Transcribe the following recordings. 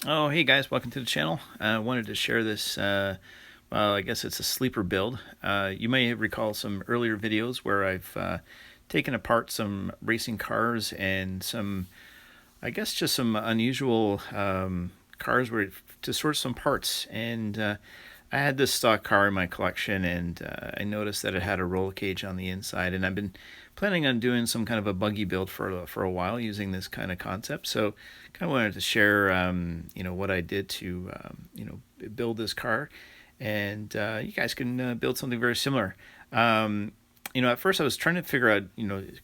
Oh, hey guys, welcome to the channel. I wanted to share this, well, I guess it's a sleeper build. You may recall some earlier videos where I've taken apart some racing cars and some, I guess, just some unusual cars where to sort some parts. And I had this stock car in my collection, and I noticed that it had a roll cage on the inside, and I've been planning on doing some kind of a buggy build for a while using this kind of concept. So, kind of wanted to share, what I did to, build this car, and you guys can build something very similar. At first I was trying to figure out,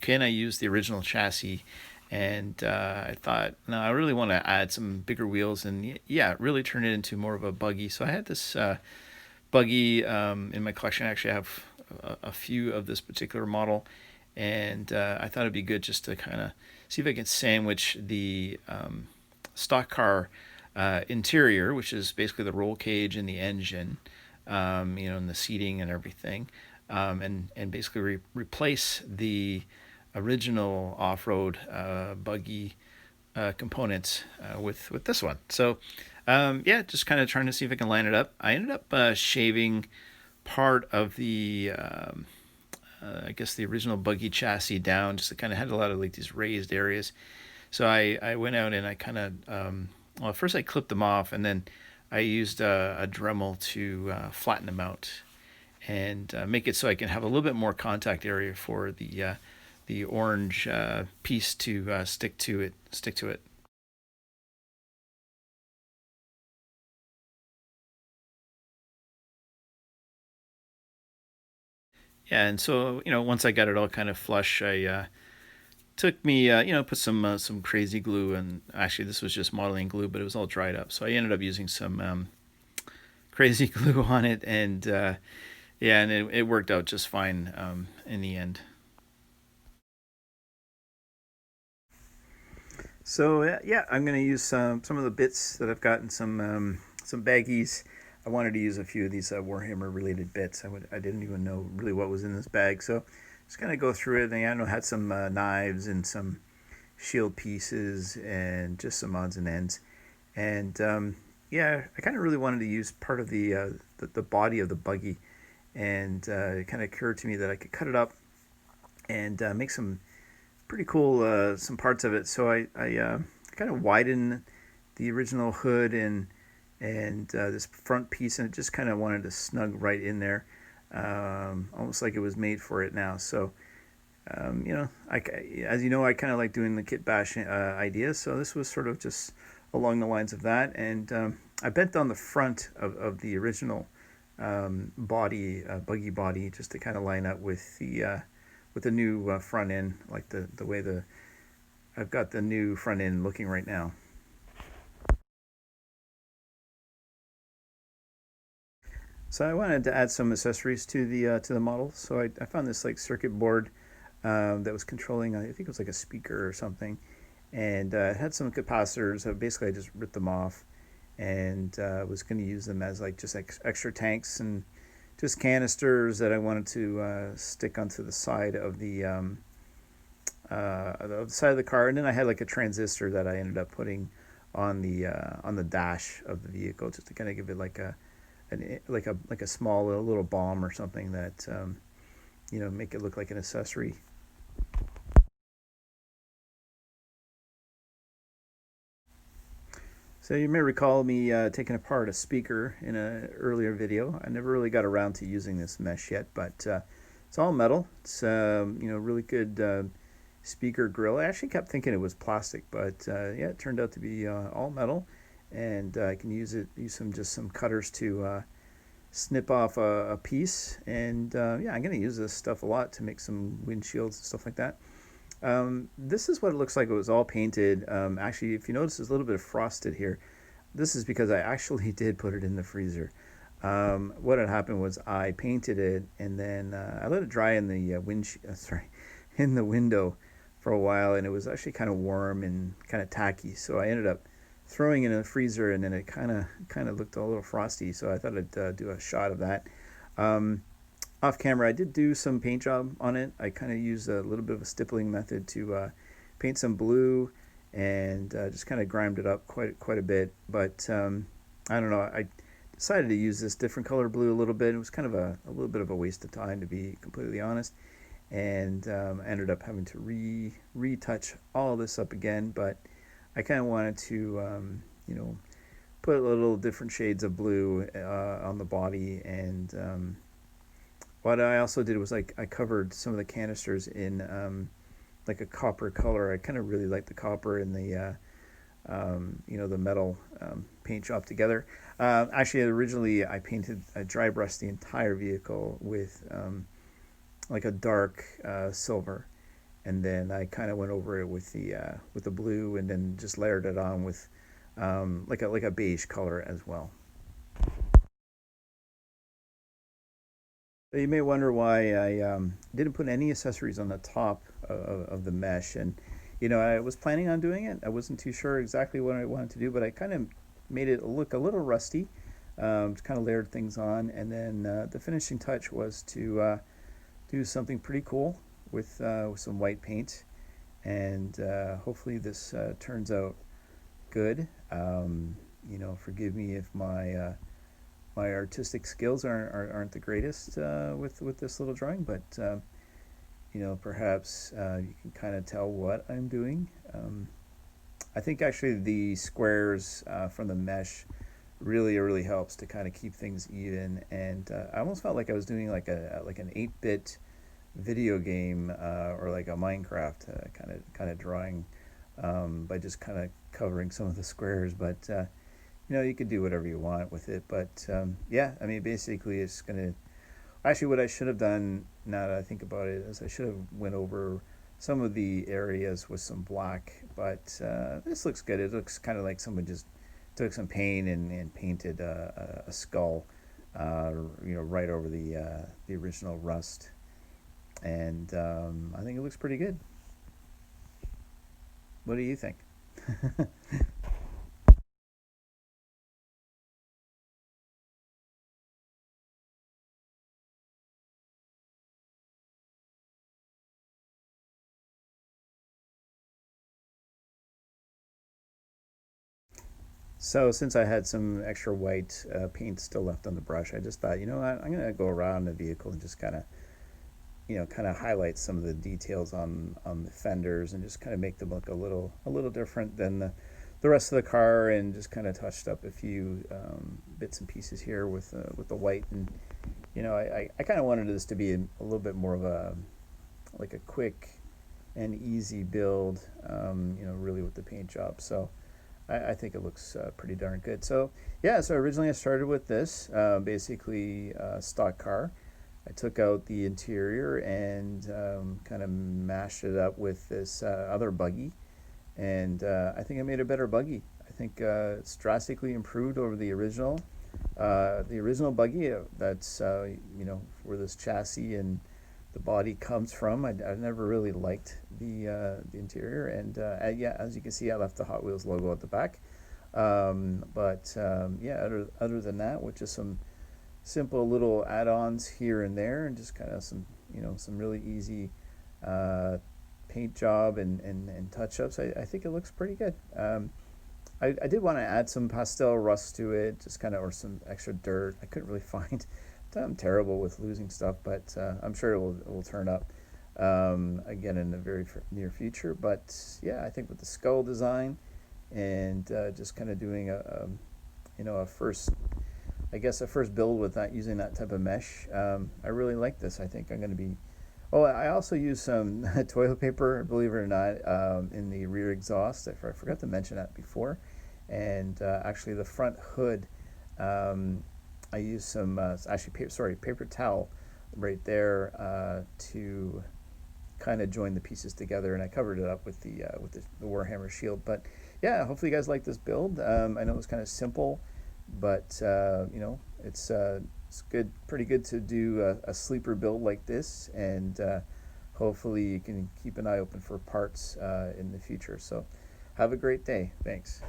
can I use the original chassis? And I thought, no, I really want to add some bigger wheels, and yeah, really turn it into more of a buggy. So I had this buggy in my collection. I actually have a few of this particular model, and I thought it'd be good just to kind of see if I can sandwich the stock car interior, which is basically the roll cage and the engine, and the seating and everything, and basically replace the original off-road buggy components with this one. So yeah, just kind of trying to see if I can line it up. I ended up shaving part of the I guess the original buggy chassis down, just to kind of had a lot of like these raised areas. So I went out and I kind of well, first I clipped them off, and then I used a Dremel to flatten them out and make it so I can have a little bit more contact area for the orange piece to stick to it. Stick to it. Yeah, and so once I got it all kind of flush, I took me put some crazy glue, and actually this was just modeling glue, but it was all dried up. So I ended up using some crazy glue on it, and yeah, and it worked out just fine in the end. So yeah, I'm gonna use some of the bits that I've gotten some baggies. I wanted to use a few of these Warhammer related bits. I didn't even know really what was in this bag, so just kind of go through it. And I know had some knives and some shield pieces and just some odds and ends. And yeah, I kind of really wanted to use part of the body of the buggy, and it kind of occurred to me that I could cut it up and make some pretty cool some parts of it. So I kind of widened the original hood and this front piece, and it just kind of wanted to snug right in there, almost like it was made for it now. So as you know, I kind of like doing the kit bash idea. So this was sort of just along the lines of that, and I bent on the front of the original body, buggy body, just to kind of line up with the new front end, like the way I've got the new front end looking right now. So I wanted to add some accessories to the model. So I found this like circuit board that was controlling, I think it was like a speaker or something, and it had some capacitors. Basically, I just ripped them off and was going to use them as like just extra tanks and just canisters that I wanted to stick onto the side of the side of the car. And then I had like a transistor that I ended up putting on the dash of the vehicle, just to kind of give it like like a small little bomb or something that make it look like an accessory. So you may recall me taking apart a speaker in an earlier video. I never really got around to using this mesh yet, but it's all metal. It's really good speaker grill. I actually kept thinking it was plastic, but yeah, it turned out to be all metal, and I can use some cutters to snip off a piece. And yeah, I'm going to use this stuff a lot to make some windshields and stuff like that. This is what it looks like. It was all painted. Actually, if you notice, there's a little bit of frosted here. This is because I actually did put it in the freezer. What had happened was I painted it, and then I let it dry in the in the window for a while, and it was actually kind of warm and kind of tacky. So I ended up throwing it in the freezer, and then it kind of looked a little frosty. So I thought I'd do a shot of that. Um, Off camera, I did do some paint job on it. I kind of used a little bit of a stippling method to paint some blue and just kind of grimed it up quite a bit. But I don't know. I decided to use this different color blue a little bit. It was kind of a little bit of a waste of time, to be completely honest, and ended up having to retouch all this up again. But I kind of wanted to put a little different shades of blue on the body, and what I also did was like I covered some of the canisters in like a copper color. I kind of really like the copper and the the metal paint job together. Actually, originally I dry brushed the entire vehicle with like a dark silver, and then I kind of went over it with the blue, and then just layered it on with like a beige color as well. So you may wonder why I didn't put any accessories on the top of the mesh, and I was planning on doing it. I wasn't too sure exactly what I wanted to do, but I kind of made it look a little rusty. Just kind of layered things on, and then the finishing touch was to do something pretty cool with some white paint, and hopefully this turns out good. Forgive me if my artistic skills aren't the greatest with this little drawing, but perhaps you can kind of tell what I'm doing. I think actually the squares from the mesh really helps to kind of keep things even, and I almost felt like I was doing like an 8-bit video game or like a Minecraft kind of drawing by just kind of covering some of the squares, but you could do whatever you want with it. But yeah, I mean, basically, it's gonna. Actually, what I should have done, now that I think about it, is I should have went over some of the areas with some black. But this looks good. It looks kind of like someone just took some paint and painted a skull, right over the original rust. And I think it looks pretty good. What do you think? So since I had some extra white paint still left on the brush, I just thought, I'm gonna go around the vehicle and just kind of highlight some of the details on the fenders, and just kind of make them look a little different than the rest of the car, and just kind of touched up a few bits and pieces here with the white. And I kind of wanted this to be a little bit more of a like a quick and easy build, really with the paint job. So I think it looks pretty darn good. So yeah, so originally I started with this, basically stock car. I took out the interior and kind of mashed it up with this other buggy, and I think I made a better buggy. I think it's drastically improved over the original. The original buggy, that's where this chassis and the body comes from. I never really liked the interior, and yeah, as you can see, I left the Hot Wheels logo at the back. But yeah, other than that, with just some simple little add-ons here and there, and just kind of some really easy paint job and touch-ups, I think it looks pretty good. I did want to add some pastel rust to it, just kind of, or some extra dirt. I couldn't really find. I'm terrible with losing stuff, but I'm sure it will turn up again in the very near future. But yeah, I think with the skull design and just kind of doing a first, I guess, a first build with that, using that type of mesh, I really like this. I think I'm going to be. Oh, I also use some toilet paper, believe it or not, in the rear exhaust. I forgot to mention that before. And actually, the front hood, I use some actually paper towel right there to kind of join the pieces together, and I covered it up with the Warhammer shield. But yeah, hopefully you guys like this build. I know it's kind of simple, but it's good, pretty good to do a sleeper build like this, and hopefully you can keep an eye open for parts in the future. So have a great day. Thanks.